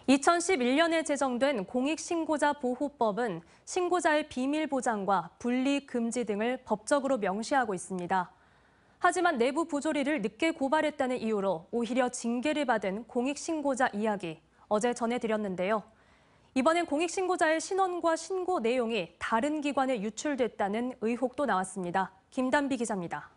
2011년에 제정된 공익신고자 보호법은 신고자의 비밀 보장과 분리 금지 등을 법적으로 명시하고 있습니다. 하지만 내부 부조리를 늦게 고발했다는 이유로 오히려 징계를 받은 공익신고자 이야기 어제 전해드렸는데요. 이번엔 공익신고자의 신원과 신고 내용이 다른 기관에 유출됐다는 의혹도 나왔습니다. 김단비 기자입니다.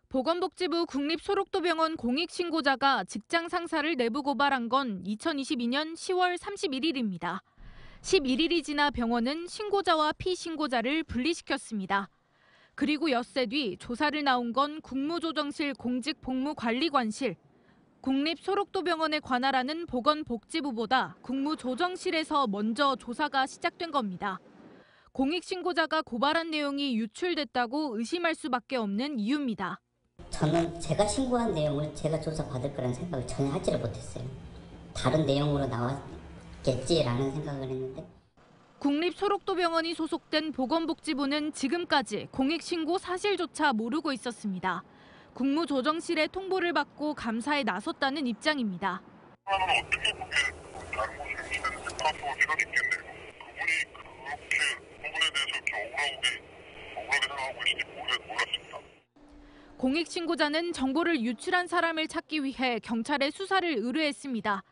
보건복지부 국립소록도병원 공익신고자가 직장 상사를 내부 고발한 건 2022년 10월 31일입니다. 11일이 지나 병원은 신고자와 피신고자를 분리시켰습니다. 그리고 엿새 뒤 조사를 나온 건 국무조정실 공직복무관리관실, 국립소록도병원에 관할하는 보건복지부보다 국무조정실에서 먼저 조사가 시작된 겁니다. 공익신고자가 고발한 내용이 유출됐다고 의심할 수밖에 없는 이유입니다. 저는 제가 신고한 내용을 제가 조사받을 거라는 생각을 전혀 하지를 못했어요. 다른 내용으로 나왔겠지라는 생각을 했는데. 국립소록도병원이 소속된 보건복지부는 지금까지 공익신고 사실조차 모르고 있었습니다. 국무조정실의 통보를 받고 감사에 나섰다는 입장입니다. 어떻게 그게 다른 곳으로 유치되는지 따라서 시간이 있겠네요. 그분이 그렇게 부분에 대해서 이렇게 억울하게 생각하고 계신지 몰랐습니다. 공익신고자는 정보를 유출한 사람을 찾기 위해 경찰에 수사를 의뢰했습니다.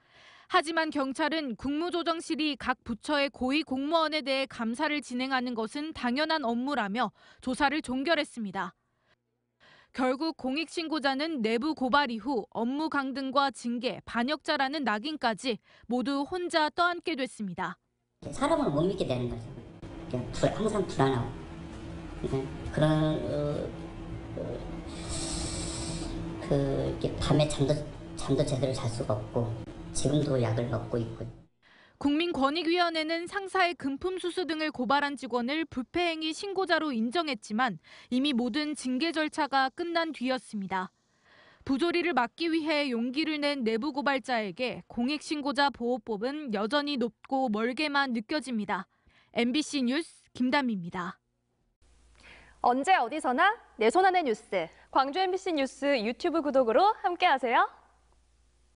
하지만 경찰은 국무조정실이 각 부처의 고위 공무원에 대해 감사를 진행하는 것은 당연한 업무라며 조사를 종결했습니다. 결국 공익신고자는 내부 고발 이후 업무 강등과 징계, 반역자라는 낙인까지 모두 혼자 떠안게 됐습니다. 사람을 못 믿게 되는 거죠. 항상 불안하고. 이렇게 밤에 잠도 제대로 잘 수가 없고 지금도 약을 먹고 있고. 국민권익위원회는 상사의 금품 수수 등을 고발한 직원을 불패행위 신고자로 인정했지만 이미 모든 징계 절차가 끝난 뒤였습니다. 부조리를 막기 위해 용기를 낸 내부 고발자에게 공익신고자 보호법은 여전히 높고 멀게만 느껴집니다. MBC 뉴스 김단비입니다. 언제 어디서나 내 손 안의 뉴스. 광주 MBC 뉴스 유튜브 구독으로 함께하세요.